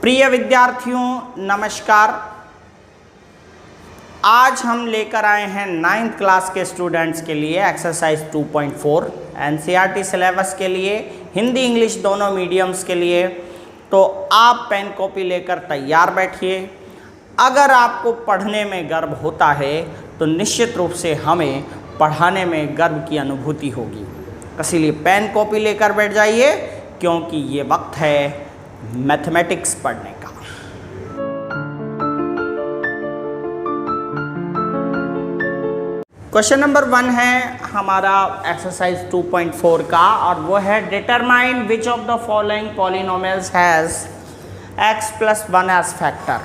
प्रिय विद्यार्थियों नमस्कार। आज हम लेकर आए हैं 9th क्लास के स्टूडेंट्स के लिए एक्सरसाइज 2.4 एनसीईआरटी सिलेबस के लिए, हिंदी इंग्लिश दोनों मीडियम्स के लिए। तो आप पेन कॉपी लेकर तैयार बैठिए। अगर आपको पढ़ने में गर्व होता है तो निश्चित रूप से हमें पढ़ाने में गर्व की अनुभूति होगी। इसीलिए पेन कॉपी लेकर बैठ जाइए, क्योंकि ये वक्त है मैथमेटिक्स पढ़ने का। क्वेश्चन नंबर 1 है हमारा एक्सरसाइज 2.4 का, और वो है determine which of the following polynomials has x + 1 age factor.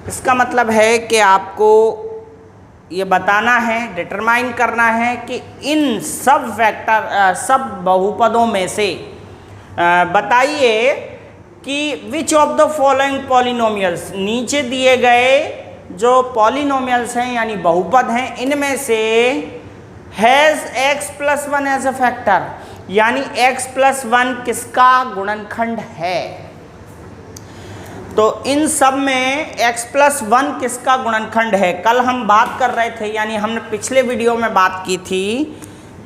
इसका मतलब है कि आपको ये बताना है, डिटरमाइन करना है कि इन सब बहुपदों में से बताइए कि which of the following polynomials, नीचे दिए गए जो पॉलिनोमियल्स हैं यानी बहुपद हैं, इनमें से has x + 1 as a factor, यानी x + 1 किसका गुणनखंड है। तो इन सब में x + 1 किसका गुणनखंड है। कल हम बात कर रहे थे, यानी हमने पिछले वीडियो में बात की थी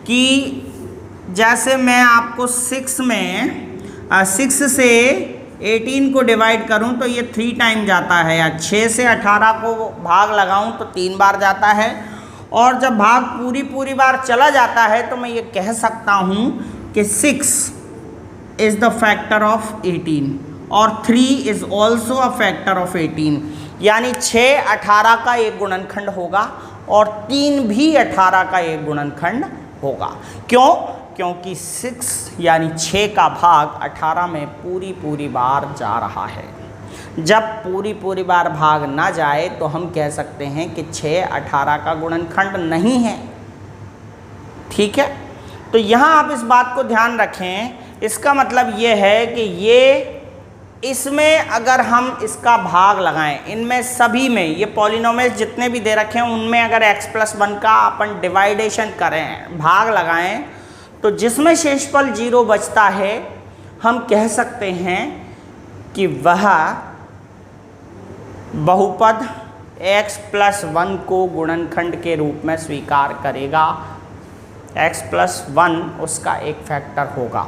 कि जैसे मैं आपको 6 से 18 को डिवाइड करूं तो ये 3 टाइम जाता है, या 6 से 18 को भाग लगाऊं तो 3 बार जाता है। और जब भाग पूरी बार चला जाता है तो मैं ये कह सकता हूं कि 6 इज़ द फैक्टर ऑफ 18 और 3 is also a factor of 18, यानी 6 18 का एक गुणनखंड होगा और 3 भी 18 का एक गुणनखंड होगा। क्यों? क्योंकि 6 यानी 6 का भाग 18 में पूरी बार जा रहा है। जब पूरी बार भाग ना जाए तो हम कह सकते हैं कि 6 18 का गुणनखंड नहीं है। ठीक है, तो यहाँ आप इस बात को ध्यान रखें। इसका मतलब ये है कि इसमें अगर हम इसका भाग लगाएं, इनमें सभी में ये पॉलिनोमियल्स जितने भी दे रखे हैं उनमें अगर x + 1 का अपन डिवाइडेशन करें, भाग लगाएं, तो जिसमें शेषफल 0 बचता है हम कह सकते हैं कि वह बहुपद x + 1 को गुणनखंड के रूप में स्वीकार करेगा। x + 1 उसका एक फैक्टर होगा।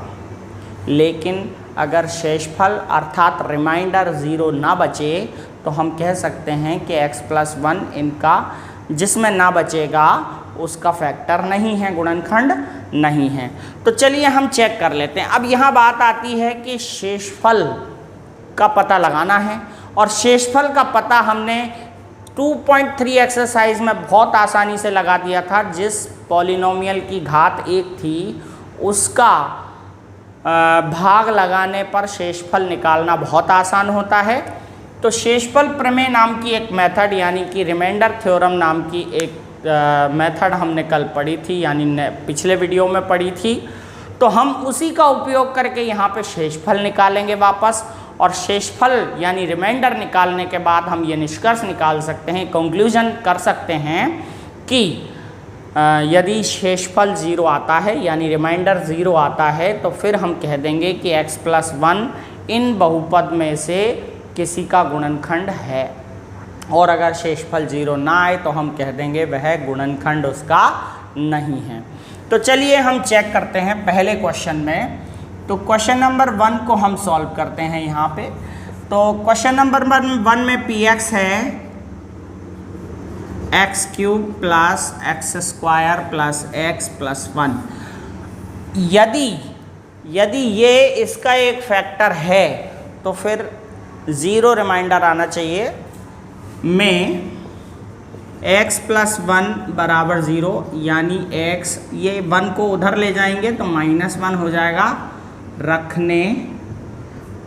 लेकिन अगर शेषफल अर्थात रिमाइंडर 0 ना बचे तो हम कह सकते हैं कि x + 1 इनका जिसमें ना बचेगा उसका फैक्टर नहीं है, गुणनखंड नहीं है। तो चलिए हम चेक कर लेते हैं। अब यहाँ बात आती है कि शेषफल का पता लगाना है, और शेषफल का पता हमने 2.3 एक्सरसाइज में बहुत आसानी से लगा दिया था। जिस पॉलिनोमियल की घात 1 थी उसका भाग लगाने पर शेषफल निकालना बहुत आसान होता है। तो शेषफल प्रमेय नाम की एक मेथड, यानी कि रिमाइंडर थ्योरम नाम की एक मेथड हमने कल पढ़ी थी, यानी पिछले वीडियो में पढ़ी थी। तो हम उसी का उपयोग करके यहाँ पे शेषफल निकालेंगे वापस, और शेषफल यानी रिमाइंडर निकालने के बाद हम ये निष्कर्ष निकाल सकते हैं, कंक्लूजन कर सकते हैं कि यदि शेषफल 0 आता है यानी रिमाइंडर 0 आता है तो फिर हम कह देंगे कि x + 1 इन बहुपद में से किसी का गुणनखंड है। और अगर शेषफल 0 ना आए तो हम कह देंगे वह गुणनखंड उसका नहीं है। तो चलिए हम चेक करते हैं पहले क्वेश्चन में। तो क्वेश्चन नंबर 1 को हम सॉल्व करते हैं यहाँ पे। तो क्वेश्चन नंबर 1 में px है x³ + x² + x + 1। यदि ये इसका एक फैक्टर है तो फिर 0 रिमाइंडर आना चाहिए में x + 1 = 0, यानी x, ये 1 को उधर ले जाएंगे तो -1 हो जाएगा रखने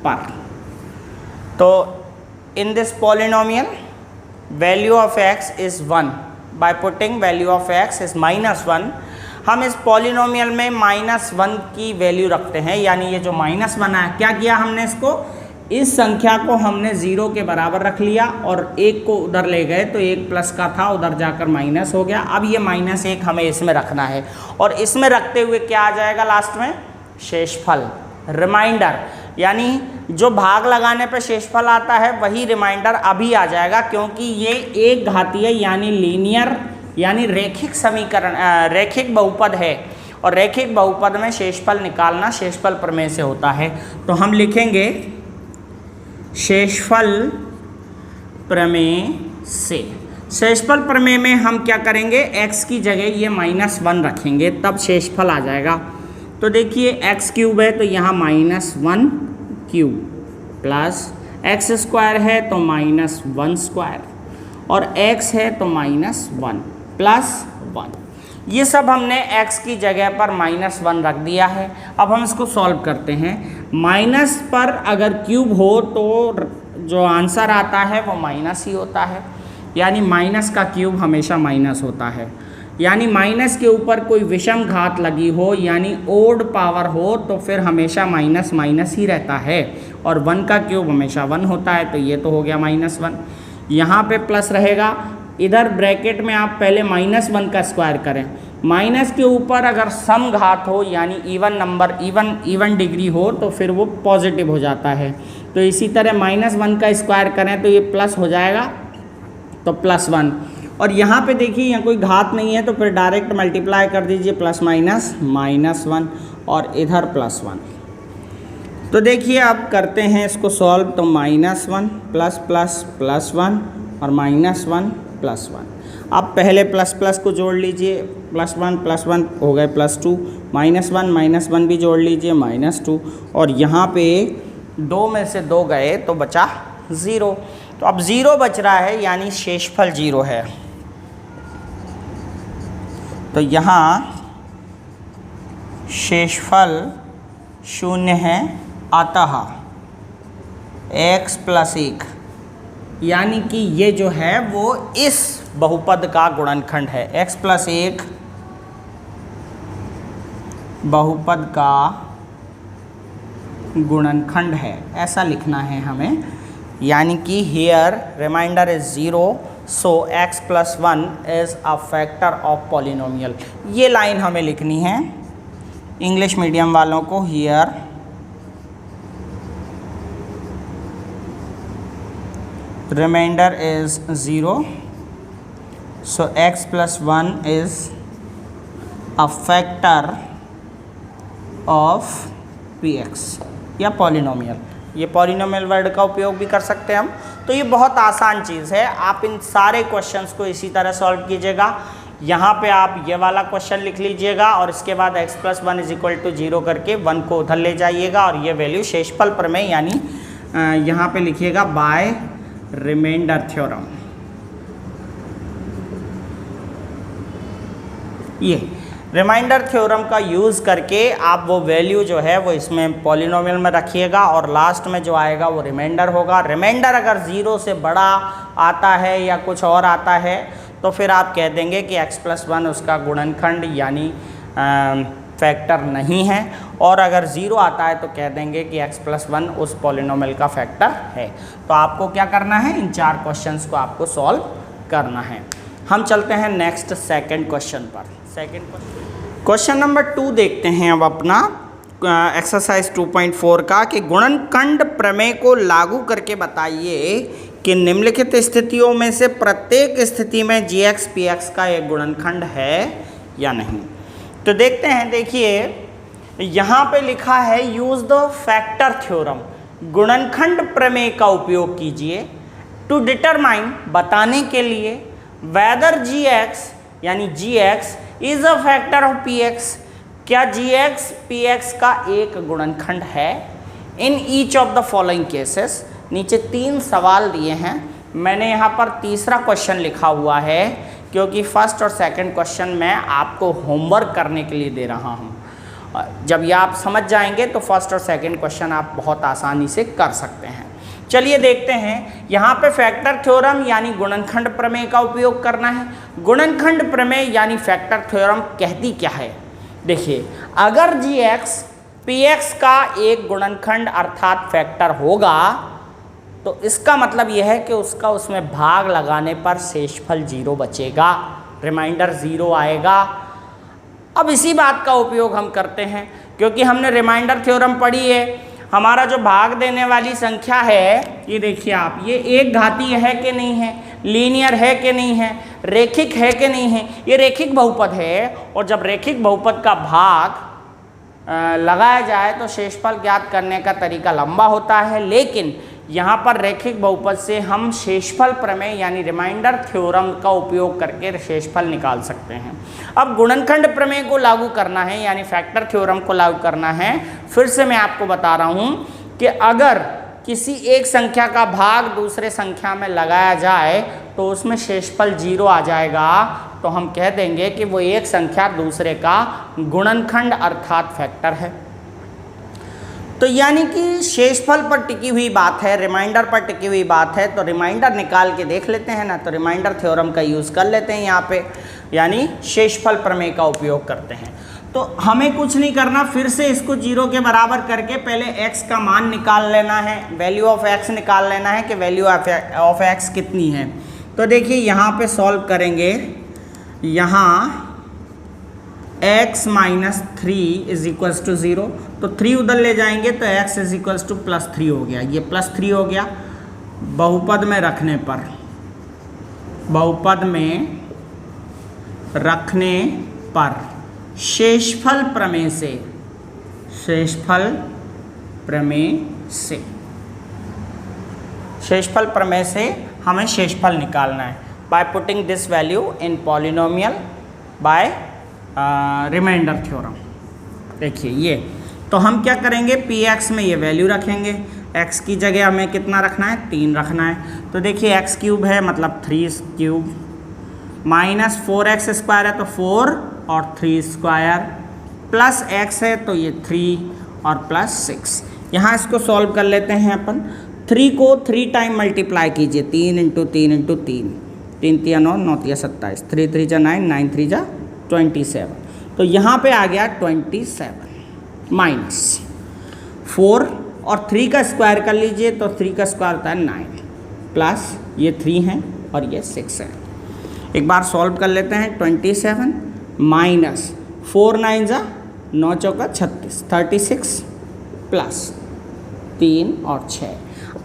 पर। तो in this polynomial value of x is 1, by putting value of x is -1। हम इस पॉलिनोमियल में -1 की वैल्यू रखते हैं, यानी ये जो -1 है, क्या किया हमने, इसको इस संख्या को हमने 0 के बराबर रख लिया और 1 को उधर ले गए तो 1 प्लस का था, उधर जाकर माइनस हो गया। अब ये -1 हमें इसमें रखना है, और इसमें रखते हुए क्या आ जाएगा लास्ट में, शेषफल, रिमाइंडर। यानी जो भाग लगाने पर शेषफल आता है वही रिमाइंडर अभी आ जाएगा, क्योंकि ये एक घातीय यानी लीनियर यानी रैखिक समीकरण रैखिक बहुपद है, और रैखिक बहुपद में शेषफल निकालना शेषफल प्रमेय से होता है। तो हम लिखेंगे शेषफल प्रमेय से। शेषफल प्रमेय में हम क्या करेंगे, x की जगह ये -1 रखेंगे, तब शेषफल आ जाएगा। तो देखिए x क्यूब है तो यहाँ -1 क्यूब प्लस x स्क्वायर है तो -1 स्क्वायर और x है तो -1 प्लस 1। ये सब हमने x की जगह पर -1 रख दिया है। अब हम इसको सॉल्व करते हैं। माइनस पर अगर क्यूब हो तो जो आंसर आता है वो माइनस ही होता है, यानी माइनस का क्यूब हमेशा माइनस होता है। यानी माइनस के ऊपर कोई विषम घात लगी हो यानी ओड पावर हो तो फिर हमेशा माइनस माइनस ही रहता है, और 1 का क्यूब हमेशा 1 होता है। तो ये तो हो गया -1, यहाँ पे प्लस रहेगा, इधर ब्रैकेट में आप पहले -1 का स्क्वायर करें। माइनस के ऊपर अगर सम घात हो यानी इवन नंबर इवन डिग्री हो तो फिर वो पॉजिटिव हो जाता है। तो इसी तरह -1 का स्क्वायर करें तो ये प्लस हो जाएगा, तो +1। और यहाँ पे देखिए यहाँ कोई घात नहीं है तो फिर डायरेक्ट मल्टीप्लाई कर दीजिए, प्लस माइनस -1 और इधर +1। तो देखिए अब करते हैं इसको सॉल्व। तो -1 प्लस प्लस +1 और -1 +1। अब पहले प्लस प्लस को जोड़ लीजिए, +1 हो गए +2, -1 भी जोड़ लीजिए -2, और यहाँ पे 2 में से 2 गए तो बचा 0। तो अब 0 बच रहा है यानी शेषफल 0 है। तो यहाँ शेषफल 0 है, अतः x + 1 यानी कि ये जो है वो इस बहुपद का गुणनखंड है। x + 1 बहुपद का गुणनखंड है, ऐसा लिखना है हमें। यानी कि here remainder is 0, so x + 1 is a factor of polynomial. ये लाइन हमें लिखनी है इंग्लिश मीडियम वालों को। Here remainder is 0, so x + 1 is a factor of px या पॉलिनोमियल। ये पॉलिनोमियल वर्ड का उपयोग भी कर सकते हैं हम। तो ये बहुत आसान चीज़ है, आप इन सारे क्वेश्चंस को इसी तरह सॉल्व कीजिएगा। यहाँ पे आप ये वाला क्वेश्चन लिख लीजिएगा और इसके बाद x + 1 = 0 करके 1 को उधर ले जाइएगा, और ये वैल्यू शेषफल प्रमेय यानी यहाँ पे लिखिएगा बाय रिमाइंडर थ्योरम। ये रिमाइंडर थ्योरम का यूज़ करके आप वो वैल्यू जो है वो इसमें पॉलिनोमियल में रखिएगा, और लास्ट में जो आएगा वो रिमाइंडर होगा। रिमाइंडर अगर 0 से बड़ा आता है या कुछ और आता है तो फिर आप कह देंगे कि x + 1 उसका गुणनखंड यानी फैक्टर नहीं है, और अगर 0 आता है तो कह देंगे कि x + 1 उस पॉलिनोमियल का फैक्टर है। तो आपको क्या करना है, इन 4 क्वेश्चंस को आपको सॉल्व करना है। हम चलते हैं नेक्स्ट सेकंड क्वेश्चन पर। क्वेश्चन नंबर 2 देखते हैं अब अपना एक्सरसाइज 2.4 का, कि गुणनखंड प्रमेय को लागू करके बताइए कि निम्नलिखित स्थितियों में से प्रत्येक स्थिति में gx px का एक गुणनखंड है या नहीं। तो देखते हैं, देखिए यहाँ पे लिखा है यूज द फैक्टर थ्योरम, गुणनखंड प्रमेय का उपयोग कीजिए टू डिटरमाइन, बताने के लिए, वेदर gx यानी gx is a factor of px, क्या gx px का एक गुणनखंड है in each of the following cases. नीचे 3 सवाल दिए हैं, मैंने यहाँ पर तीसरा क्वेश्चन लिखा हुआ है क्योंकि फर्स्ट और सेकंड क्वेश्चन मैं आपको होमवर्क करने के लिए दे रहा हूँ। जब ये आप समझ जाएंगे तो फर्स्ट और सेकंड क्वेश्चन आप बहुत आसानी से कर सकते हैं। चलिए देखते हैं, यहाँ पे फैक्टर थ्योरम यानी गुणनखंड प्रमेय का उपयोग करना है। गुणनखंड प्रमेय यानी फैक्टर थ्योरम कहती क्या है, देखिए अगर gx px का एक गुणनखंड अर्थात फैक्टर होगा तो इसका मतलब यह है कि उसका उसमें भाग लगाने पर शेषफल 0 बचेगा, रिमाइंडर 0 आएगा। अब इसी बात का उपयोग हम करते हैं क्योंकि हमने रिमाइंडर थ्योरम पढ़ी है। हमारा जो भाग देने वाली संख्या है, ये देखिए आप, ये एक घातीय है कि नहीं है, लीनियर है कि नहीं है, रेखिक है कि नहीं है, ये रेखिक बहुपद है। और जब रेखिक बहुपद का भाग लगाया जाए तो शेषफल ज्ञात करने का तरीका लंबा होता है, लेकिन यहाँ पर रैखिक बहुपद से हम शेषफल प्रमेय यानी रिमाइंडर थ्योरम का उपयोग करके शेषफल निकाल सकते हैं। अब गुणनखंड प्रमेय को लागू करना है यानी फैक्टर थ्योरम को लागू करना है। फिर से मैं आपको बता रहा हूँ कि अगर किसी एक संख्या का भाग दूसरे संख्या में लगाया जाए तो उसमें शेषफल 0 आ जाएगा, तो हम कह देंगे कि वो एक संख्या दूसरे का गुणनखंड अर्थात फैक्टर है। तो यानी कि शेषफल पर टिकी हुई बात है, रिमाइंडर पर टिकी हुई बात है, तो रिमाइंडर निकाल के देख लेते हैं ना, तो रिमाइंडर थ्योरम का यूज़ कर लेते हैं यहाँ पे, यानी शेषफल प्रमेय का उपयोग करते हैं। तो हमें कुछ नहीं करना, फिर से इसको 0 के बराबर करके पहले x का मान निकाल लेना है, वैल्यू ऑफ x निकाल लेना है कि वैल्यू ऑफ x कितनी है। तो देखिए यहाँ पे सॉल्व करेंगे, यहाँ x minus 3 is equals to 0, तो 3 उधर ले जाएंगे तो x is equals to plus 3 हो गया, ये प्लस 3 हो गया। बहुपद में रखने पर, बहुपद में रखने पर शेषफल प्रमेय से, शेषफल प्रमेय से, शेषफल प्रमेय से हमें शेषफल निकालना है by putting this value in polynomial by remainder theorem. देखिए ये, तो हम क्या करेंगे, px में ये वैल्यू रखेंगे, x की जगह हमें कितना रखना है, 3 रखना है। तो देखिए x क्यूब है मतलब 3 क्यूब, माइनस 4x स्क्वायर है तो 4 और 3 स्क्वायर, प्लस x है तो ये 3 और प्लस 6। यहाँ इसको सॉल्व कर लेते हैं अपन। 3 को 3 टाइम मल्टीप्लाई कीजिए, 3 इंटू 3 इंटू 3, 3 3 9 9 3 27, 3 3 जा 9, 9 3 जा 27। तो यहाँ पे आ गया 27 माइनस 4 और 3 का स्क्वायर कर लीजिए तो 3 का स्क्वायर होता है 9, प्लस ये 3 है और ये 6 है। एक बार सॉल्व कर लेते हैं, 27 माइनस 4 9 जा 9 चौका 36, 36 प्लस 3 और 6।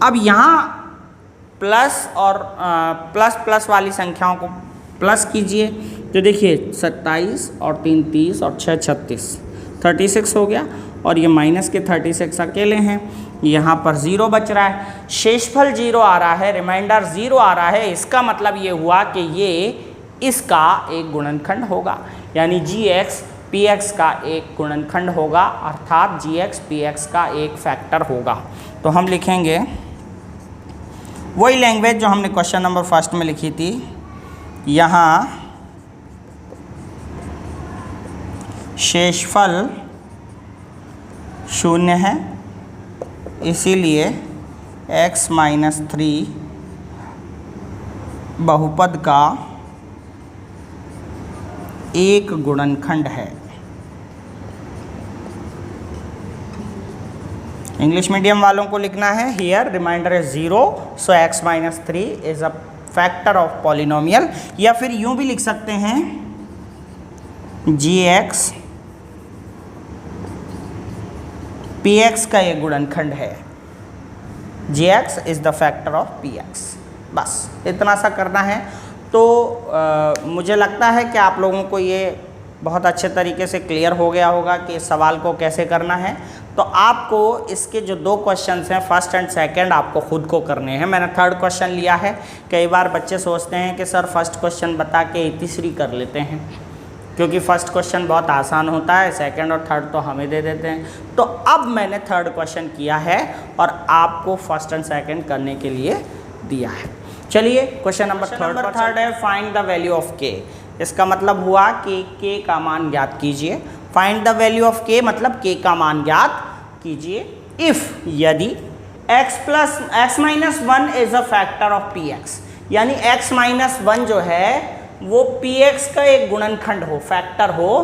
अब यहाँ प्लस और प्लस प्लस वाली संख्याओं को प्लस कीजिए, तो देखिए 27 और 3 30 और 6 36, 36 हो गया, और ये माइनस के 36 अकेले हैं, यहाँ पर 0 बच रहा है, शेषफल 0 आ रहा है, रिमाइंडर 0 आ रहा है। इसका मतलब ये हुआ कि ये इसका एक गुणनखंड होगा, यानी gx px का एक गुणनखंड होगा, अर्थात gx px का एक फैक्टर होगा। तो हम लिखेंगे वही लैंग्वेज जो हमने क्वेश्चन नंबर फर्स्ट में लिखी थी, यहाँ शेषफल 0 है, इसीलिए x माइनस 3 बहुपद का एक गुणनखंड है। इंग्लिश मीडियम वालों को लिखना है, here remainder is 0, so x minus 3 is a factor of polynomial, या फिर यूं भी लिख सकते हैं gx px का एक गुणनखंड है, gx is the factor of px। बस इतना सा करना है। तो मुझे लगता है कि आप लोगों को ये बहुत अच्छे तरीके से क्लियर हो गया होगा कि इस सवाल को कैसे करना है। तो आपको इसके जो 2 क्वेश्चंस हैं, फर्स्ट एंड सेकंड, आपको खुद को करने हैं। मैंने थर्ड क्वेश्चन लिया है। कई बार बच्चे सोचते हैं कि सर फर्स्ट क्वेश्चन बता के तीसरी कर लेते हैं, क्योंकि फर्स्ट क्वेश्चन बहुत आसान होता है, सेकंड और थर्ड तो हमें दे देते हैं। तो अब मैंने थर्ड क्वेश्चन किया है और आपको फर्स्ट एंड सेकंड करने के लिए दिया है। चलिए क्वेश्चन नंबर थर्ड है, फाइंड द वैल्यू ऑफ के। इसका मतलब हुआ कि के का मान ज्ञात कीजिए। फाइंड द वैल्यू ऑफ के मतलब के का मान ज्ञात कीजिए इफ, यदि x minus 1 is a factor of px, यानी x माइनस 1 जो है वो px का एक गुणनखंड हो, फैक्टर हो।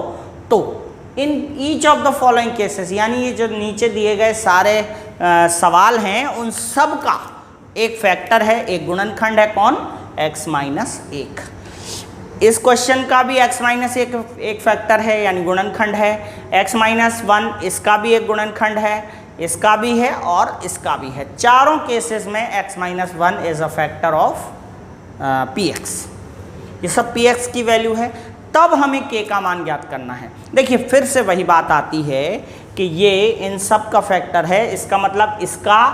तो in each of the following cases, यानी ये जो नीचे दिए गए सारे सवाल हैं उन सब का एक फैक्टर है, एक गुणनखंड है। कौन? x minus 1। इस क्वेश्चन का भी x माइनस 1 एक फैक्टर है यानी गुणनखंड है। x माइनस 1 इसका भी एक गुणनखंड है। इसका भी है और इसका भी है। चारों केसेस में x minus 1 is a factor of px। ये सब px की वैल्यू है। तब हमें k का मान ज्ञात करना है। देखिए फिर से वही बात आती है कि ये इन सब का फैक्टर है, इसका मतलब इसका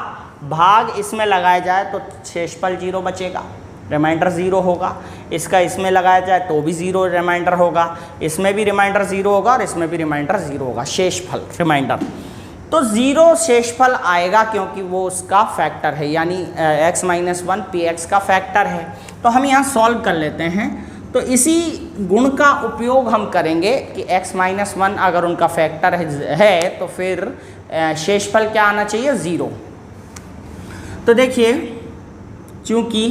भाग इसमें लगाया जाए तो शेषफल 0 बचेगा, रिमाइंडर 0 होगा। इसका इसमें लगाया जाए तो भी 0 रिमाइंडर होगा, इसमें भी रिमाइंडर 0 होगा और इसमें भी रिमाइंडर 0 होगा, शेषफल रिमाइंडर। तो 0 शेषफल आएगा क्योंकि वो उसका फैक्टर है, यानी x माइनस 1 px का फैक्टर है। तो हम यहाँ सॉल्व कर लेते हैं। तो इसी गुण का उपयोग हम करेंगे कि x माइनस 1 अगर उनका फैक्टर है तो फिर शेषफल क्या आना चाहिए, 0। तो देखिए चूँकि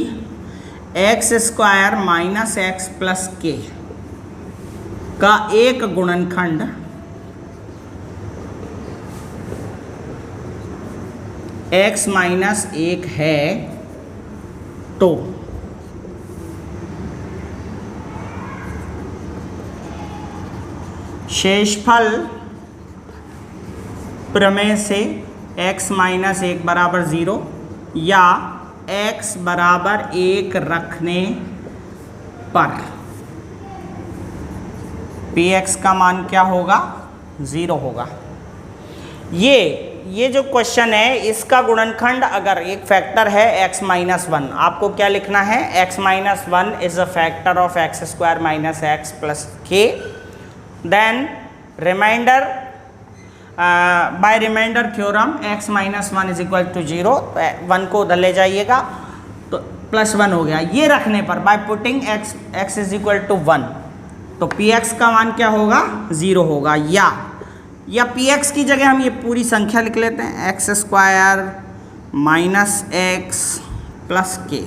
x square minus x plus के का एक गुणनखंड x माइनस 1 है, तो शेषफल प्रमेय से x माइनस 1 बराबर 0 या x बराबर 1 रखने पर px का मान क्या होगा, 0 होगा। ये जो क्वेश्चन है इसका गुणनखंड अगर एक फैक्टर है x माइनस 1, आपको क्या लिखना है, x minus 1 is a factor of x square minus x plus k. Then remainder by remainder theorem x minus 1 is equal to 0, 1 को उधर ले जाइएगा तो प्लस 1 हो गया। ये रखने पर by putting x is equal to 1 तो px का मान क्या होगा, 0 होगा। या px की जगह हम ये पूरी संख्या लिख लेते हैं, x square minus x plus के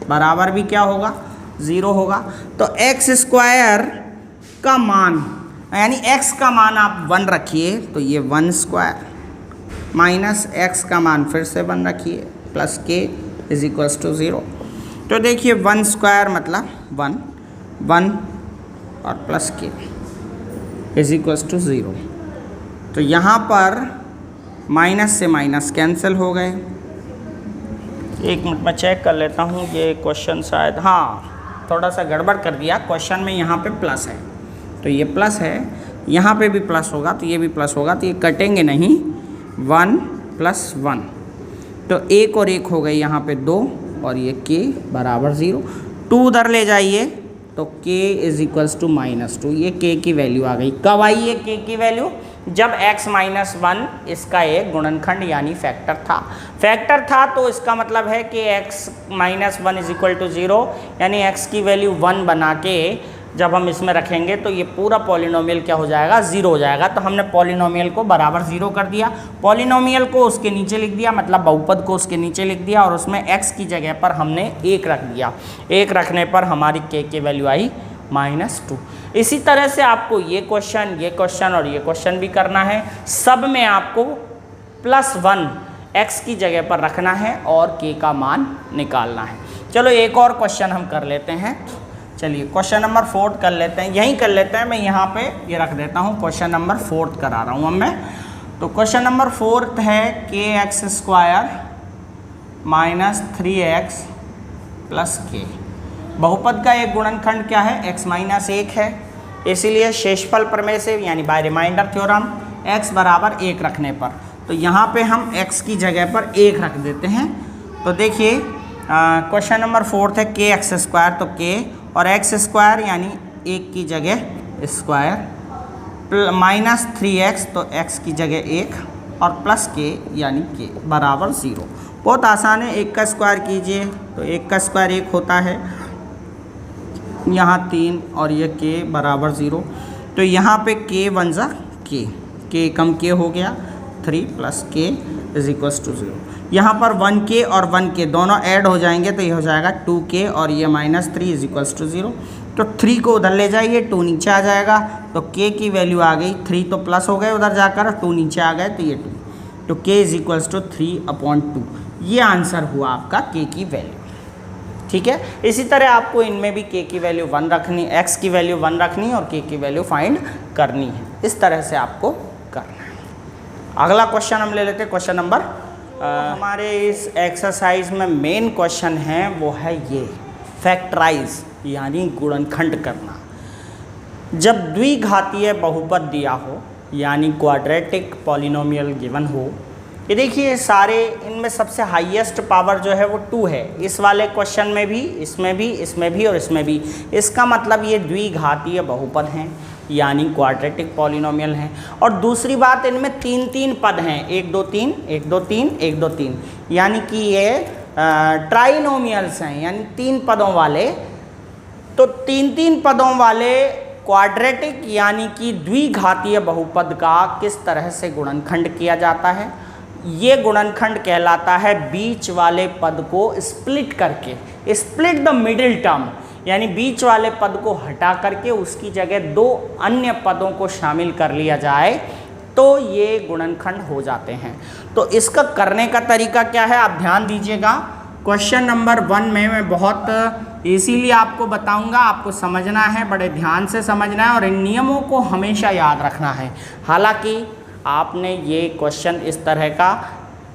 बराबर भी क्या होगा, 0 होगा। तो एक्स स्क्वायर का मान यानी x का मान आप 1 रखिए तो ये 1 स्क्वायर माइनस x का मान फिर से 1 रखिए plus k is equals to 0। तो देखिए 1 स्क्वायर मतलब 1 और plus k is equals to 0। तो यहाँ पर माइनस से माइनस कैंसिल हो गए। एक मिनट में चेक कर लेता हूँ, ये क्वेश्चन शायद हाँ थोड़ा सा गड़बड़ कर दिया। क्वेश्चन में यहाँ पे प्लस है तो ये प्लस है, यहाँ पे भी प्लस होगा तो ये भी प्लस होगा, तो ये कटेंगे नहीं, 1 प्लस 1 तो 1 और 1 हो गई यहाँ पे 2 और ये k बराबर 0। 2 उधर ले जाइए तो k इज इक्वल्स टू -2, ये k की वैल्यू आ गई। कब आई ये k की वैल्यू, जब x माइनस 1 इसका एक गुणनखंड यानी फैक्टर था तो इसका मतलब है कि x minus 1 is equal to 0 यानी x की वैल्यू 1 बना के जब हम इसमें रखेंगे तो ये पूरा पॉलिनोमियल क्या हो जाएगा, 0 हो जाएगा। तो हमने पॉलिनोमियल को बराबर 0 कर दिया, पॉलिनोमियल को उसके नीचे लिख दिया, मतलब बहुपद को उसके नीचे लिख दिया और उसमें x की जगह पर हमने 1 रख दिया। 1 रखने पर हमारी k की वैल्यू आई -2। इसी तरह से आपको ये क्वेश्चन और ये क्वेश्चन भी करना है। सब में आपको +1 x की जगह पर रखना है और k का मान निकालना है। चलो एक और क्वेश्चन हम कर लेते हैं। चलिए क्वेश्चन नंबर 4 कर लेते हैं, यहीं कर लेते हैं। मैं यहाँ पे ये रख देता हूँ, क्वेश्चन नंबर 4 करा रहा हूँ अब मैं। तो क्वेश्चन नंबर 4 है kx square minus 3x plus k। बहुपद का एक गुणनखंड क्या है, x माइनस 1 है, इसीलिए शेषफल प्रमेय से यानी बाय रिमाइंडर थ्योरम x बराबर 1 रखने पर तो यहाँ पे हम x की जगह पर 1 रख देते हैं। तो देखिए क्वेश्चन नंबर 4 है kx स्क्वायर, तो k और x स्क्वायर यानी 1 की जगह स्क्वायर माइनस 3x तो x की जगह 1 और प्लस k यानी k बराबर 0। बहुत आसान है, 1 का स्क्वायर कीजिए तो 1 का स्क्वायर 1 होता है, यहाँ 3 और ये k बराबर 0। तो यहाँ पे k बन जा k कम k हो गया, 3 plus k is equals to 0। यहाँ पर 1k और 1k दोनों ऐड हो जाएंगे तो ये हो जाएगा 2k और ये -3 इज इक्वल्स टू 0। तो 3 को उधर ले जाइए, 2 नीचे आ जाएगा तो k की वैल्यू आ गई, 3 तो प्लस हो गए उधर जाकर, 2 नीचे आ गए तो ये 2, तो k इज इक्वल्स टू 3/2। ये आंसर हुआ आपका k की वैल्यू। ठीक है, इसी तरह आपको इनमें भी k की वैल्यू 1 रखनी, x की वैल्यू 1 रखनी और k की वैल्यू फाइंड करनी है। इस तरह से आपको करना है। अगला क्वेश्चन हम ले लेते हैं, क्वेश्चन नंबर हमारे इस एक्सरसाइज में मेन क्वेश्चन है वो है ये फैक्टराइज यानी गुणनखंड करना। जब द्विघातीय बहुपद दिया हो यानी क्वाड्रेटिक पॉलिनोमियल गिवन हो, ये देखिए सारे इनमें सबसे हाईएस्ट पावर जो है वो 2 है, इस वाले क्वेश्चन में भी, इसमें भी, इसमें भी और इसमें भी। इसका मतलब ये द्विघातीय बहुपद हैं यानी क्वाड्रेटिक पॉलिनोमियल हैं। और दूसरी बात, इनमें 3 पद हैं, 1 2 3 1 2 3 1 2 3, यानी कि ये ट्राइनोमियल्स हैं यानी 3 पदों वाले। तो 3 पदों वाले क्वाड्रेटिक यानी कि द्विघातीय बहुपद का किस तरह से गुणनखंड किया जाता है, ये गुणनखंड कहलाता है बीच वाले पद को स्प्लिट करके, स्प्लिट द मिडिल टर्म, यानी बीच वाले पद को हटा करके उसकी जगह 2 अन्य पदों को शामिल कर लिया जाए तो ये गुणनखंड हो जाते हैं। तो इसका करने का तरीका क्या है, आप ध्यान दीजिएगा। क्वेश्चन नंबर 1 में मैं बहुत इसीलिए आपको बताऊंगा, आपको समझना है, बड़े ध्यान से समझना है और इन नियमों को हमेशा याद रखना है। हालांकि आपने ये क्वेश्चन इस तरह का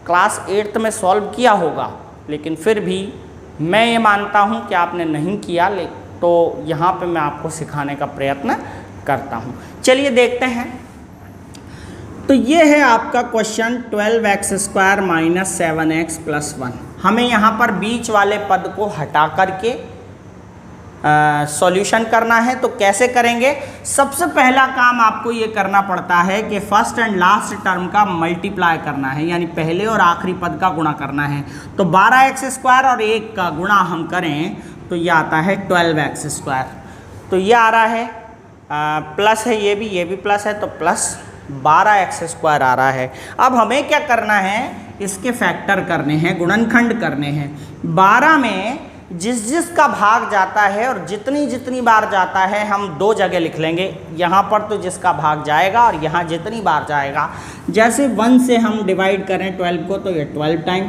क्लास 8th में सॉल्व किया होगा, लेकिन फिर भी मैं ये मानता हूँ कि आपने नहीं किया, तो यहाँ पे मैं आपको सिखाने का प्रयत्न करता हूँ। चलिए देखते हैं। तो ये है आपका क्वेश्चन 12x² - 7x + 1। हमें यहाँ पर बीच वाले पद को हटा करके सॉल्यूशन करना है। तो कैसे करेंगे, सबसे पहला काम आपको ये करना पड़ता है कि फर्स्ट एंड लास्ट टर्म का मल्टीप्लाई करना है, यानी पहले और आखिरी पद का गुणा करना है। तो 12x² और 1 का गुणा हम करें तो ये आता है 12x²। तो ये आ रहा है प्लस है, ये भी प्लस है, तो प्लस 12x² आ रहा है। अब हमें क्या करना है, इसके फैक्टर करने हैं, गुणनखंड करने हैं। 12 में जिस का भाग जाता है और जितनी बार जाता है हम 2 जगह लिख लेंगे। यहाँ पर तो जिसका भाग जाएगा और यहाँ जितनी बार जाएगा। जैसे 1 से हम डिवाइड करें 12 को तो ये 12 टाइम,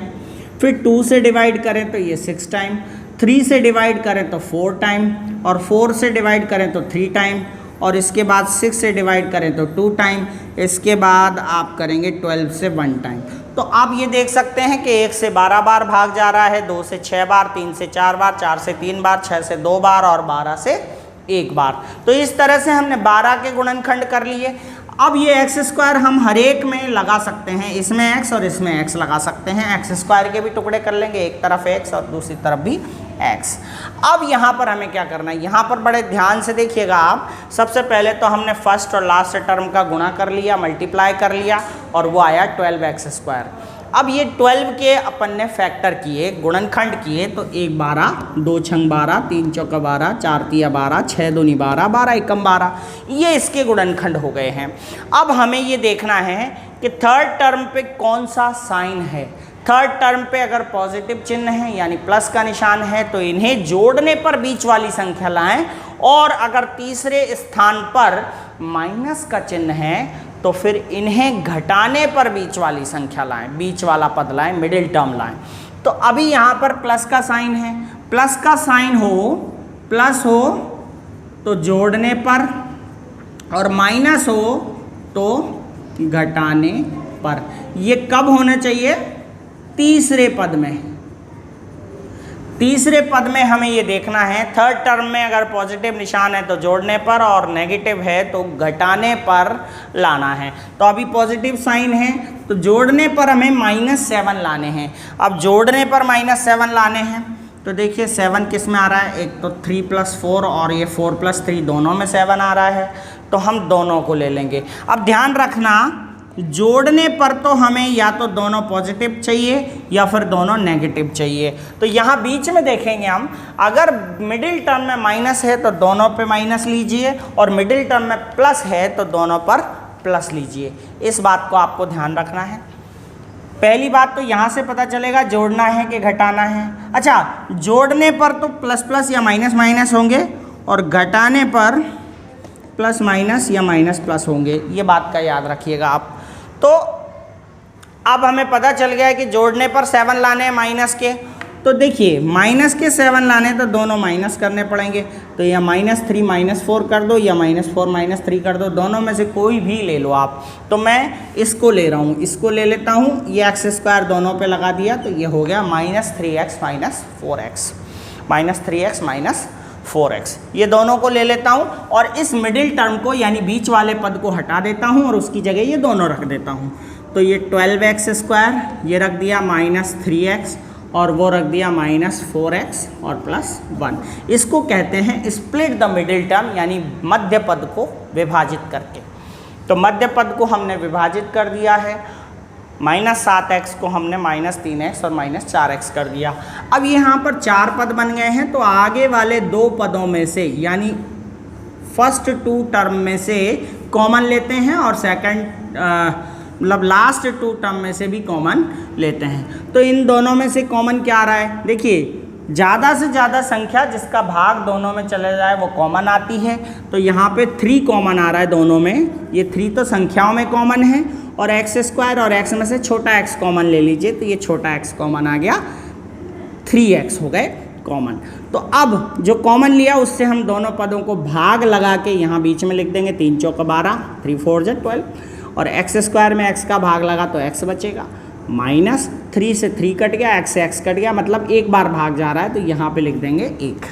फिर 2 से डिवाइड करें तो ये 6 टाइम, 3 से डिवाइड करें तो 4 टाइम, और 4 से डिवाइड करें तो 3 टाइम, और इसके बाद 6 से डिवाइड करें तो 2 टाइम, इसके बाद आप करेंगे 12 से 1 टाइम। तो आप ये देख सकते हैं कि 1 से 12 बार भाग जा रहा है, 2 से 6 बार, 3 से 4 बार, 4 से 3 बार, 6 से 2 बार और 12 से 1 बार। तो इस तरह से हमने 12 के गुणनखंड कर लिए। अब ये x² हम हर एक में लगा सकते हैं, इसमें x और इसमें x लगा सकते हैं। x² के भी टुकड़े कर लेंगे, एक तरफ x और दूसरी तरफ भी x। अब यहाँ पर हमें क्या करना है, यहाँ पर बड़े ध्यान से देखिएगा आप। सबसे पहले तो हमने फर्स्ट और लास्ट टर्म का गुणा कर लिया, मल्टीप्लाई कर लिया, और वो आया 12x²। अब ये 12 के अपन ने फैक्टर किए, गुणनखंड किए, तो 1 12, 2 6 12, 3 4 12, 4 3 12, 6 2 12, 12 1 12, ये इसके गुणनखंड हो गए हैं। अब हमें ये देखना है कि थर्ड टर्म पे कौन सा साइन है। थर्ड टर्म पे अगर पॉजिटिव चिन्ह है यानी प्लस का निशान है तो इन्हें जोड़ने पर बीच वाली संख्या लाएं, और अगर तीसरे स्थान पर माइनस का चिन्ह है तो फिर इन्हें घटाने पर बीच वाली संख्या लाएं, बीच वाला पद लाएं, मिडिल टर्म लाएं। तो अभी यहाँ पर प्लस का साइन है, प्लस का साइन हो, प्लस हो तो जोड़ने पर, और माइनस हो तो घटाने पर। ये कब होना चाहिए, तीसरे पद में। तीसरे पद में हमें ये देखना है, थर्ड टर्म में अगर पॉजिटिव निशान है तो जोड़ने पर, और नेगेटिव है तो घटाने पर लाना है। तो अभी पॉजिटिव साइन है तो जोड़ने पर हमें -7 लाने हैं। अब जोड़ने पर -7 लाने हैं तो देखिए 7 किस में आ रहा है, एक तो 3 + 4 और ये 4 + 3 दोनों में 7 आ रहा है, तो हम दोनों को ले लेंगे। अब ध्यान रखना, जोड़ने पर तो हमें या तो दोनों पॉजिटिव चाहिए या फिर दोनों नेगेटिव चाहिए। तो यहाँ बीच में देखेंगे हम, अगर मिडिल टर्म में माइनस है तो दोनों पे माइनस लीजिए, और मिडिल टर्म में प्लस है तो दोनों पर प्लस लीजिए। इस बात को आपको ध्यान रखना है। पहली बात तो यहाँ से पता चलेगा जोड़ना है कि घटाना है। अच्छा, जोड़ने पर तो प्लस प्लस या माइनस माइनस होंगे, और घटाने पर प्लस माइनस या माइनस प्लस होंगे। ये बात का याद रखिएगा आप। तो अब हमें पता चल गया है कि जोड़ने पर 7 लाने हैं माइनस के, तो देखिए माइनस के 7 लाने तो दोनों माइनस करने पड़ेंगे, तो या -3 -4 कर दो या -4 -3 कर दो, दोनों में से कोई भी ले लो आप। तो मैं इसको ले रहा हूँ, इसको ले लेता हूँ, ये x² दोनों पे लगा दिया तो ये हो गया -3x -4x, -3x -4x, ये दोनों को ले लेता हूँ और इस मिडिल टर्म को यानी बीच वाले पद को हटा देता हूँ और उसकी जगह ये दोनों रख देता हूँ। तो ये 12x², ये रख दिया -3x और वो रख दिया -4x और +1। इसको कहते हैं स्प्लिट द मिडिल टर्म, यानी मध्य पद को विभाजित करके। तो मध्य पद को हमने विभाजित कर दिया है, -7x को हमने -3x और -4x कर दिया। अब यहाँ पर 4 पद बन गए हैं, तो आगे वाले 2 पदों में से यानी फर्स्ट 2 टर्म में से कॉमन लेते हैं और सेकंड मतलब लास्ट 2 टर्म में से भी कॉमन लेते हैं। तो इन दोनों में से कॉमन क्या आ रहा है, देखिए ज़्यादा से ज़्यादा संख्या जिसका भाग दोनों में चले जाए वो कॉमन आती है। तो यहाँ पे 3 कॉमन आ रहा है दोनों में, ये 3 तो संख्याओं में कॉमन है और x² और x में से छोटा x कॉमन ले लीजिए, तो ये छोटा x कॉमन आ गया, 3x हो गए कॉमन। तो अब जो कॉमन लिया उससे हम दोनों पदों को भाग लगा के यहाँ बीच में लिख देंगे, 3 चौका 12, 3 4 12, और x² में x का भाग लगा तो x बचेगा, -3 से 3 कट गया, x से x कट गया, मतलब एक बार भाग जा रहा है तो यहाँ पे लिख देंगे 1।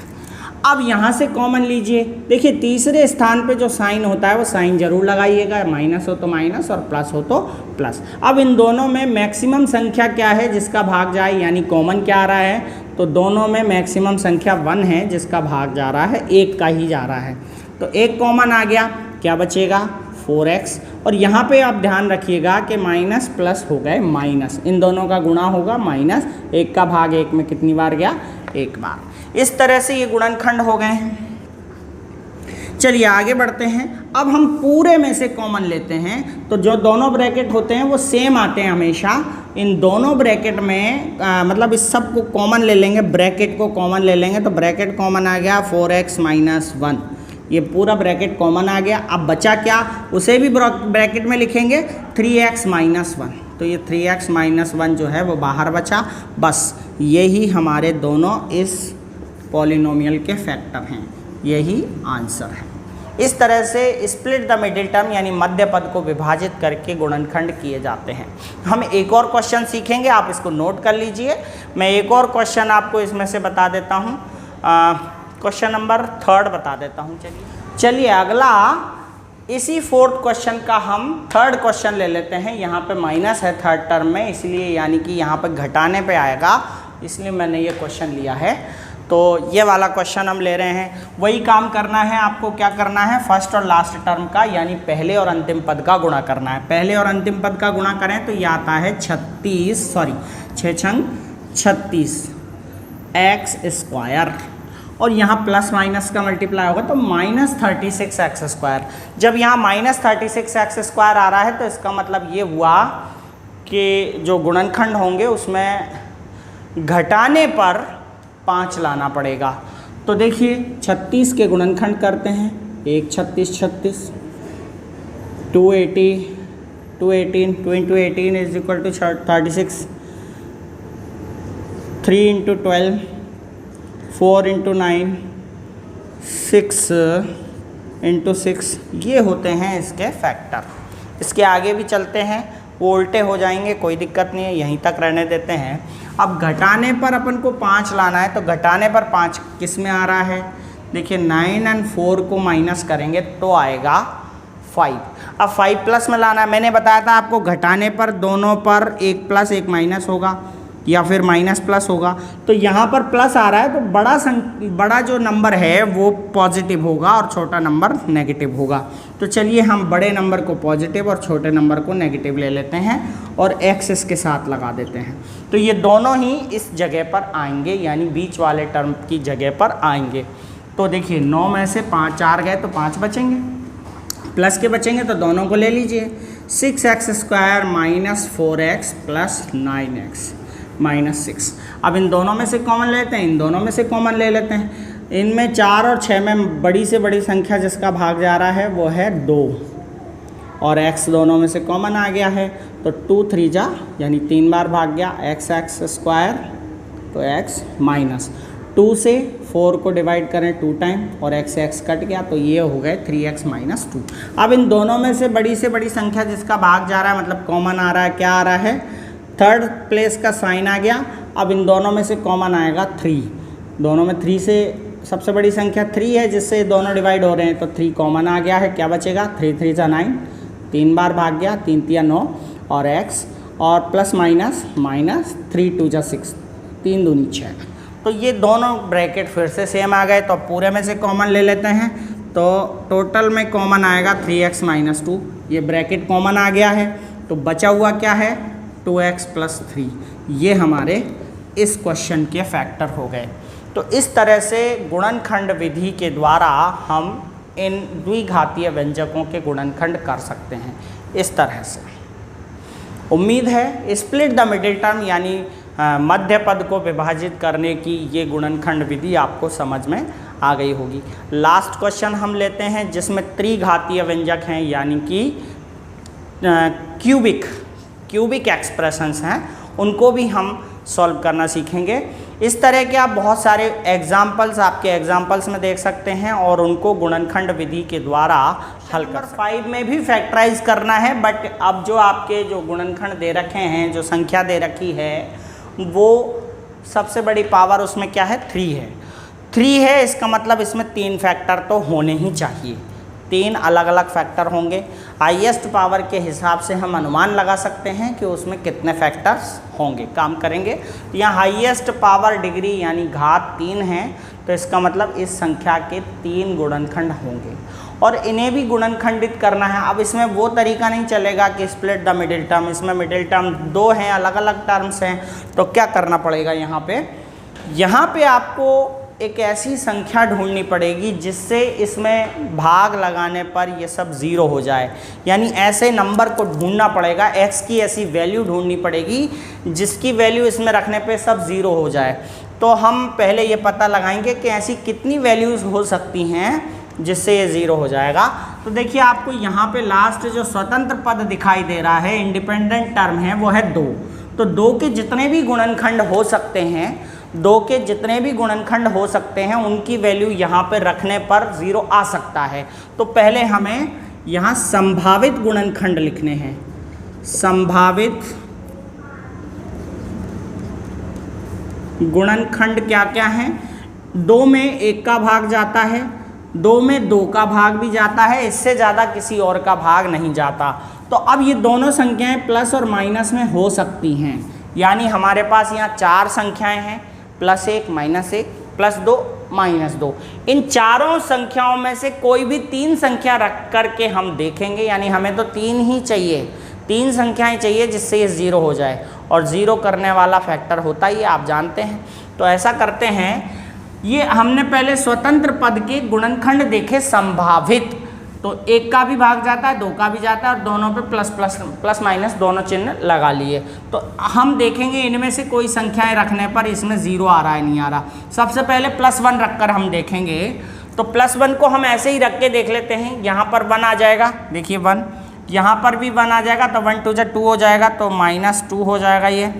अब यहाँ से कॉमन लीजिए, देखिए तीसरे स्थान पे जो साइन होता है वो साइन जरूर लगाइएगा, माइनस हो तो माइनस और प्लस हो तो प्लस। अब इन दोनों में मैक्सिमम संख्या क्या है जिसका भाग जाए, यानी कॉमन क्या आ रहा है, तो दोनों में मैक्सिमम संख्या 1 है जिसका भाग जा रहा है 1 का ही जा रहा है। तो 1 कॉमन आ गया, क्या बचेगा 4x, और यहाँ पे आप ध्यान रखिएगा कि माइनस प्लस हो गए माइनस, इन दोनों का गुणा होगा माइनस, 1 का भाग 1 में कितनी बार गया, 1 बार। इस तरह से ये गुणनखंड हो गए हैं। चलिए आगे बढ़ते हैं। अब हम पूरे में से कॉमन लेते हैं, तो जो दोनों ब्रैकेट होते हैं वो सेम आते हैं हमेशा। इन दोनों ब्रैकेट में मतलब इस सब को कॉमन ले लेंगे, ब्रैकेट को कॉमन ले लेंगे, तो ब्रैकेट कॉमन आ गया 4x - 1, ये पूरा ब्रैकेट कॉमन आ गया। अब बचा क्या, उसे भी ब्रैकेट में लिखेंगे 3x - 1, तो ये 3x - 1 जो है वो बाहर बचा। बस यही हमारे दोनों इस पॉलिनोमियल के फैक्टर हैं, यही आंसर है। इस तरह से स्प्लिट द मिडिल टर्म यानी मध्य पद को विभाजित करके गुणनखंड किए जाते हैं। हम एक और क्वेश्चन सीखेंगे, आप इसको नोट कर लीजिए। मैं एक और क्वेश्चन आपको इसमें से बता देता हूँ, क्वेश्चन नंबर 3 बता देता हूँ। चलिए अगला इसी 4th क्वेश्चन का हम 3rd क्वेश्चन ले लेते हैं। यहाँ पे माइनस है 3rd टर्म में, इसलिए यानी कि यहाँ पे घटाने पे आएगा, इसलिए मैंने ये क्वेश्चन लिया है। तो ये वाला क्वेश्चन हम ले रहे हैं। वही काम करना है आपको, क्या करना है, फर्स्ट और लास्ट टर्म का यानी पहले और अंतिम पद का गुणा करना है। पहले और अंतिम पद का गुणा करें तो ये आता है 36 x², और यहाँ प्लस माइनस का मल्टीप्लाई होगा तो -36x²। जब यहाँ -36x² आ रहा है तो इसका मतलब ये हुआ कि जो गुणनखंड होंगे उसमें घटाने पर 5 लाना पड़ेगा। तो देखिए 36 के गुणनखंड करते हैं, 1 36 36, 218 2 × 18 इज इक्वल टू 36, 3 × 12, 4 × 9, 6 × 6, ये होते हैं इसके फैक्टर। इसके आगे भी चलते हैं, वो उल्टे हो जाएंगे, कोई दिक्कत नहीं है, यहीं तक रहने देते हैं। अब घटाने पर अपन को 5 लाना है, तो घटाने पर 5 किस में आ रहा है, देखिए 9 और 4 को माइनस करेंगे तो आएगा 5। अब 5 प्लस में लाना है, मैंने बताया था आपको घटाने पर दोनों पर 1 प्लस 1 माइनस होगा या फिर माइनस प्लस होगा। तो यहाँ पर प्लस आ रहा है तो बड़ा जो नंबर है वो पॉजिटिव होगा और छोटा नंबर नेगेटिव होगा। तो चलिए हम बड़े नंबर को पॉजिटिव और छोटे नंबर को नेगेटिव ले लेते हैं और एक्स इसके साथ लगा देते हैं। तो ये दोनों ही इस जगह पर आएंगे, यानी बीच वाले टर्म की जगह पर आएंगे। तो देखिए 9 में से 4 गए तो 5 बचेंगे, प्लस के बचेंगे तो दोनों को ले लीजिए, 6x² - 4x + 9x -6। अब इन दोनों में से कॉमन लेते हैं, इन दोनों में से कॉमन ले लेते हैं। इनमें 4 और 6 में बड़ी से बड़ी संख्या जिसका भाग जा रहा है वो है 2, और x दोनों में से कॉमन आ गया है तो 2 3 जा यानी 3 बार भाग गया, x² तो x माइनस 2 से 4 को डिवाइड करें 2 टाइम और x से x कट गया तो ये हो गए 3x माइनस 2। अब इन दोनों में से बड़ी संख्या जिसका भाग जा रहा है मतलब कॉमन आ रहा है, क्या आ रहा है, थर्ड प्लेस का साइन आ गया। अब इन दोनों में से कॉमन आएगा 3, दोनों में 3 से सबसे बड़ी संख्या 3 है जिससे दोनों डिवाइड हो रहे हैं तो 3 कॉमन आ गया है। क्या बचेगा, 3 3 जा 9, 3 बार भाग गया, 3 3 9 और x और प्लस माइनस माइनस 3 2 जा 6, 3 दूनी 6। तो ये दोनों ब्रैकेट फिर से सेम आ गए तो पूरे में से कॉमन ले लेते हैं तो टोटल में कॉमन आएगा 3x माइनस 2, ये ब्रैकेट कॉमन आ गया है तो बचा हुआ क्या है 2x प्लस 3। ये हमारे इस क्वेश्चन के फैक्टर हो गए। तो इस तरह से गुणनखंड विधि के द्वारा हम इन द्विघातीय व्यंजकों के गुणनखंड कर सकते हैं इस तरह से। उम्मीद है स्प्लिट द मिडिल टर्म यानी मध्य पद को विभाजित करने की ये गुणनखंड विधि आपको समझ में आ गई होगी। लास्ट क्वेश्चन हम लेते हैं जिसमें त्रिघातीय व्यंजक हैं यानी कि क्यूबिक एक्सप्रेशंस हैं, उनको भी हम सॉल्व करना सीखेंगे। इस तरह के आप बहुत सारे एग्जाम्पल्स आपके एग्जाम्पल्स में देख सकते हैं और उनको गुणनखंड विधि के द्वारा हल कर। 5 में भी फैक्टराइज करना है बट अब जो आपके जो गुणनखंड दे रखे हैं, जो संख्या दे रखी है वो सबसे बड़ी पावर उसमें क्या है 3 है। 3 है इसका मतलब इसमें 3 फैक्टर तो होने ही चाहिए, 3 अलग अलग फैक्टर होंगे। हाईएस्ट पावर के हिसाब से हम अनुमान लगा सकते हैं कि उसमें कितने फैक्टर्स होंगे। काम करेंगे तो यहाँ हाईएस्ट पावर डिग्री यानी घात 3 है तो इसका मतलब इस संख्या के 3 गुणनखंड होंगे और इन्हें भी गुणनखंडित करना है। अब इसमें वो तरीका नहीं चलेगा कि स्प्लिट द मिडिल टर्म, इसमें मिडिल टर्म 2 हैं, अलग अलग टर्म्स हैं तो क्या करना पड़ेगा यहाँ पे आपको एक ऐसी संख्या ढूंढनी पड़ेगी जिससे इसमें भाग लगाने पर ये सब 0 हो जाए, यानी ऐसे नंबर को ढूंढना पड़ेगा, x की ऐसी वैल्यू ढूंढनी पड़ेगी जिसकी वैल्यू इसमें रखने पे सब 0 हो जाए। तो हम पहले ये पता लगाएंगे कि ऐसी कितनी वैल्यूज़ हो सकती हैं जिससे ये 0 हो जाएगा। तो देखिए आपको यहाँ पे लास्ट जो स्वतंत्र पद दिखाई दे रहा है, इंडिपेंडेंट टर्म है, वो है 2। तो 2 के जितने भी गुणनखंड हो सकते हैं, 2 के जितने भी गुणनखंड हो सकते हैं उनकी वैल्यू यहाँ पर रखने पर 0 आ सकता है। तो पहले हमें यहाँ संभावित गुणनखंड लिखने हैं। संभावित गुणनखंड क्या क्या हैं, 2 में 1 का भाग जाता है, 2 में 2 का भाग भी जाता है, इससे ज़्यादा किसी और का भाग नहीं जाता। तो अब ये दोनों संख्याएं प्लस और माइनस में हो सकती हैं, यानी हमारे पास यहाँ 4 संख्याएं हैं, +1 -1 +2 -2। इन चारों संख्याओं में से कोई भी 3 संख्या रख करके हम देखेंगे, यानी हमें तो 3 ही चाहिए, 3 संख्याएं चाहिए जिससे ये 0 हो जाए और 0 करने वाला फैक्टर होता ही आप जानते हैं। तो ऐसा करते हैं, ये हमने पहले स्वतंत्र पद के गुणनखंड देखे संभावित, तो 1 का भी भाग जाता है, 2 का भी जाता है और दोनों पे प्लस माइनस दोनों चिन्ह लगा लिए। तो हम देखेंगे इनमें से कोई संख्याएं रखने पर इसमें 0 आ रहा है नहीं आ रहा। सबसे पहले +1 रखकर हम देखेंगे, तो +1 को हम ऐसे ही रख के देख लेते हैं। यहाँ पर 1 आ जाएगा, देखिए 1, यहाँ पर भी 1 आ जाएगा तो 1 2 जा 2 हो जाएगा तो -2 हो जाएगा ये,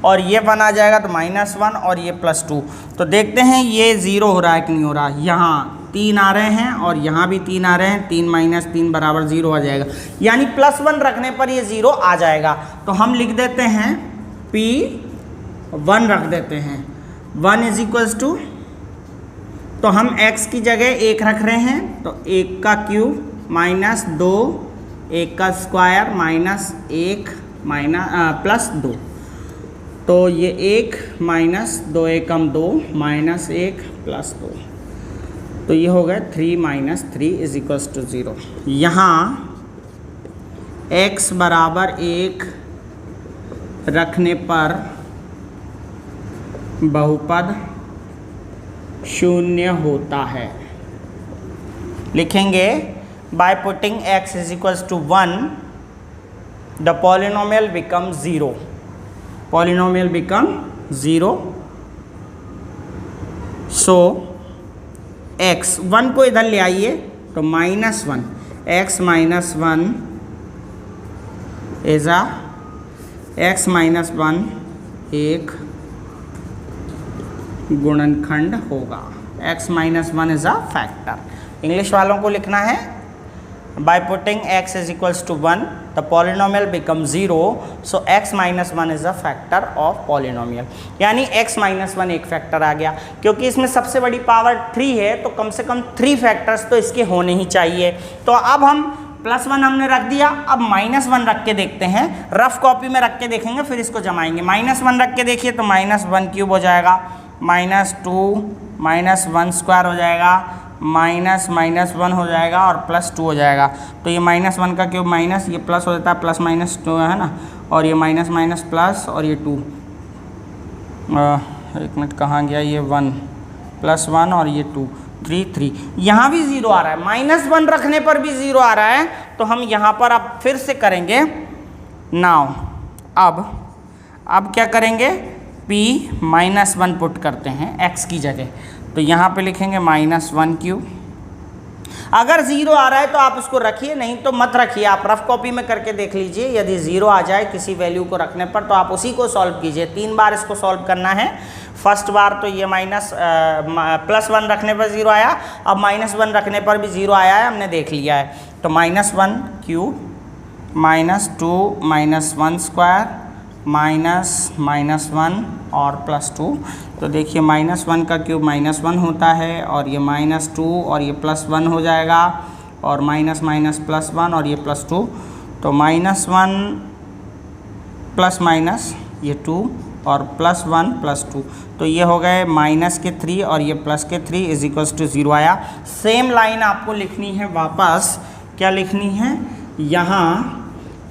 और ये 1 आ जाएगा तो -1 और ये +2। तो देखते हैं ये 0 हो रहा है कि नहीं हो रहा। यहाँ 3 आ रहे हैं और यहाँ भी 3 आ रहे हैं, 3 - 3 = 0 आ जाएगा, यानी +1 रखने पर ये 0 आ जाएगा। तो हम लिख देते हैं P1 रख देते हैं, 1 = तो हम x की जगह 1 रख रहे हैं तो 1 का क्यूब -2, 1 का स्क्वायर -1 +2। तो ये 1 - 2 एकम 2 -1 +2, तो ये हो गया 3 - 3 = 0। यहाँ x = 1 रखने पर बहुपद 0 होता है। लिखेंगे by putting x = 1 the polynomial becomes 0, polynomial become 0। so x 1 को इधर ले आइए तो -1, x - 1 is a x - 1 1 गुणनखंड होगा। x minus one is a factor. English वालों को लिखना है by putting x is equals to 1 the polynomial becomes 0 so x minus 1 is a factor of polynomial। यानी x minus 1 एक फैक्टर आ गया, क्योंकि इसमें सबसे बड़ी पावर 3 है तो कम से कम 3 फैक्टर्स तो इसके होने ही चाहिए। तो अब हम +1 हमने रख दिया, अब -1 रख के देखते हैं, रफ कॉपी में रख के देखेंगे फिर इसको जमाएंगे। -1 रख के देखिए तो -1³ हो जाएगा, -2 -1² हो जाएगा, -1 हो जाएगा और +2 हो जाएगा। तो ये -1 का क्यूब माइनस, ये प्लस हो जाता है, प्लस माइनस 2 है ना, और ये माइनस माइनस प्लस और ये 2, एक मिनट कहाँ गया ये 1 +1 और ये 2 3 यहाँ भी 0 आ रहा है, -1 रखने पर भी 0 आ रहा है। तो हम यहाँ पर अब फिर से करेंगे नाउ, अब क्या करेंगे, p-1 पुट करते हैं x की जगह, तो यहाँ पे लिखेंगे -1³। अगर 0 आ रहा है तो आप उसको रखिए, नहीं तो मत रखिए, आप रफ कॉपी में करके देख लीजिए। यदि 0 आ जाए किसी वैल्यू को रखने पर तो आप उसी को सॉल्व कीजिए। 3 बार इसको सॉल्व करना है। फर्स्ट बार तो ये +1 रखने पर 0 आया, अब -1 रखने पर भी 0 आया है, हमने देख लिया है। तो -1³ -2 -1² -1 और +2। तो देखिए -1 का क्यूब -1 होता है, और ये -2 और ये +1 हो जाएगा, और माइनस +1 और ये +2। तो -1 प्लस माइनस ये 2 और +1 +2, तो ये हो गए -3 और ये +3 इज इक्वल्स टू 0 आया। सेम लाइन आपको लिखनी है वापस, क्या लिखनी है, यहाँ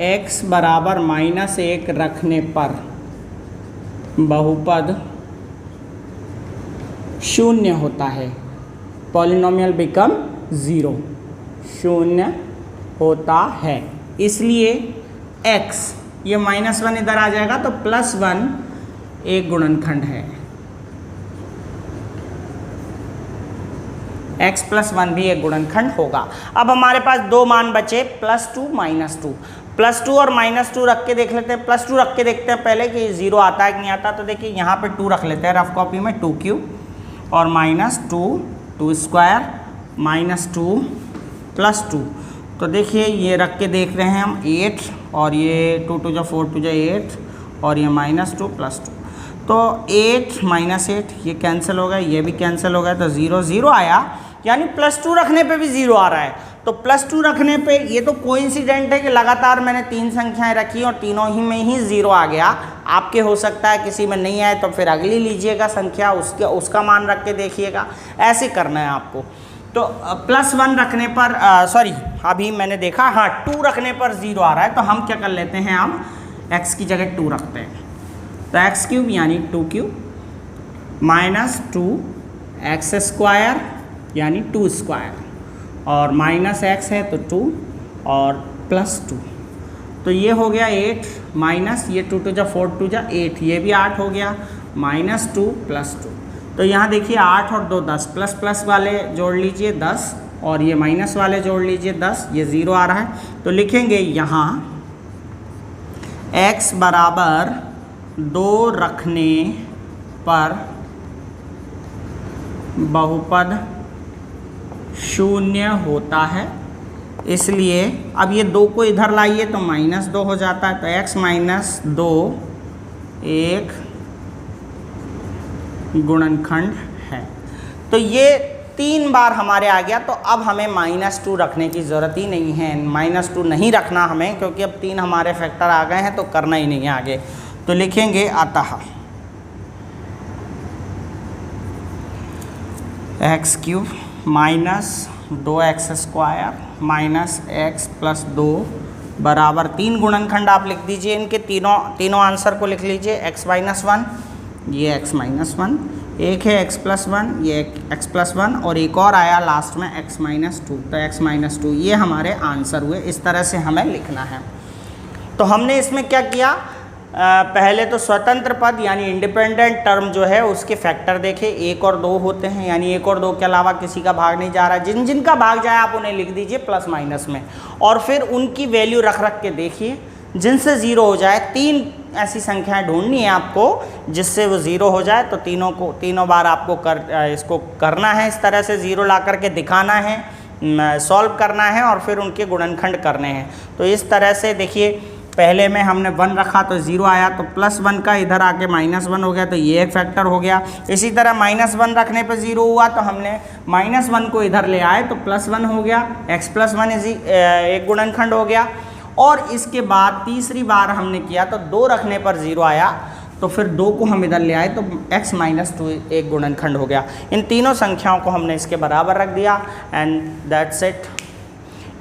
x बराबर -1 रखने पर बहुपद 0 होता है, पॉलिनोमियल बिकम 0, 0 होता है। इसलिए x ये -1 इधर आ जाएगा तो +1 एक गुणनखंड है, x +1 भी एक गुणनखंड होगा। अब हमारे पास दो मान बचे, +2 -2। +2 और -2 रख के देख लेते हैं, +2 रख के देखते हैं पहले कि 0 आता है कि नहीं आता। तो देखिए यहाँ पे 2 रख लेते हैं रफ कॉपी में, 2³ और -2 2² -2 +2। तो देखिए ये रख के देख रहे हैं हम 8, और ये 2 2 4 2 8 और ये -2 +2। तो 8 -8 ये कैंसिल हो गया, ये भी कैंसिल हो गया, तो 0 0 आया। यानी +2 रखने पे भी 0 आ रहा है। तो +2 रखने पे ये तो कोइंसिडेंट है कि लगातार मैंने 3 संख्याएं रखी और तीनों ही में ही 0 आ गया। आपके हो सकता है किसी में नहीं आए तो फिर अगली लीजिएगा संख्या, उसका मान रख के देखिएगा, ऐसे करना है आपको। तो +1 रखने पर अभी मैंने देखा, हाँ 2 रखने पर 0 आ रहा है। तो हम क्या कर लेते हैं, अब x की जगह 2 रखते हैं, तो x³ यानी 2³ -2 x² यानी 2² और -x है तो 2 और +2। तो ये हो गया 8 माइनस ये 2 2 4 2 8, ये भी 8 हो गया, -2 +2। तो यहाँ देखिए 8 और 2 10, प्लस वाले जोड़ लीजिए 10 और ये माइनस वाले जोड़ लीजिए 10, ये 0 आ रहा है। तो लिखेंगे यहाँ x बराबर 2 रखने पर बहुपद 0 होता है। इसलिए अब ये 2 को इधर लाइए तो -2 हो जाता है, तो x - 2 एक गुणनखंड है। तो ये 3 बार हमारे आ गया। तो अब हमें -2 रखने की ज़रूरत ही नहीं है, -2 नहीं रखना हमें, क्योंकि अब 3 हमारे फैक्टर आ गए हैं तो करना ही नहीं है आगे। तो लिखेंगे अतः x³ -2x² -x + 2 बराबर 3 गुणनखंड आप लिख दीजिए। इनके तीनों आंसर को लिख लीजिए। x - 1 ये x - 1, एक है x + 1 ये x + 1 और एक और आया लास्ट में x - 2। तो x - 2 ये हमारे आंसर हुए। इस तरह से हमें लिखना है। तो हमने इसमें क्या किया, पहले तो स्वतंत्र पद यानी इंडिपेंडेंट टर्म जो है उसके फैक्टर देखे, 1 और 2 होते हैं, यानी 1 और 2 के अलावा किसी का भाग नहीं जा रहा है। जिनका भाग जाए आप उन्हें लिख दीजिए प्लस माइनस में, और फिर उनकी वैल्यू रख के देखिए, जिनसे 0 हो जाए। 3 ऐसी संख्याएं ढूंढनी है आपको जिससे वो ज़ीरो हो जाए। तो तीनों बार आपको इसको करना है, इस तरह से ज़ीरो ला करके दिखाना है, सॉल्व करना है और फिर उनके गुणनखंड करने हैं। तो इस तरह से देखिए, पहले में हमने 1 रखा तो 0 आया, तो +1 का इधर आके -1 हो गया, तो ये एक फैक्टर हो गया। इसी तरह -1 रखने पर 0 हुआ तो हमने -1 को इधर ले आए तो +1 हो गया, x+1 एक गुणनखंड हो गया। और इसके बाद तीसरी बार हमने किया तो 2 रखने पर 0 आया, तो फिर 2 को हम इधर ले आए तो x-2 एक गुणनखंड हो गया। इन तीनों संख्याओं को हमने इसके बराबर रख दिया एंड दैट्स इट।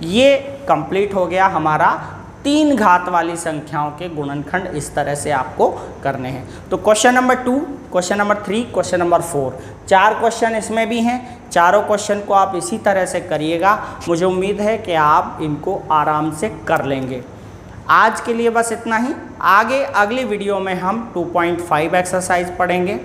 ये कंप्लीट हो गया हमारा 3 घात वाली संख्याओं के गुणनखंड इस तरह से आपको करने हैं। तो question number 2, question number 3, question number 4, 4 question इसमें भी हैं। चारों क्वेश्चन को आप इसी तरह से करिएगा। मुझे उम्मीद है कि आप इनको आराम से कर लेंगे। आज के लिए बस इतना ही। आगे अगली वीडियो में हम 2.5 एक्सरसाइज पढ़ेंगे,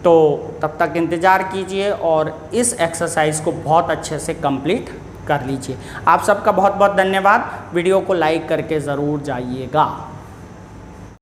तो तब तक इंतज़ार कीजिए और इस एक्सरसाइज को बहुत अच्छे से कंप्लीट कर लीजिए। आप सबका बहुत बहुत धन्यवाद। वीडियो को लाइक करके ज़रूर जाइएगा।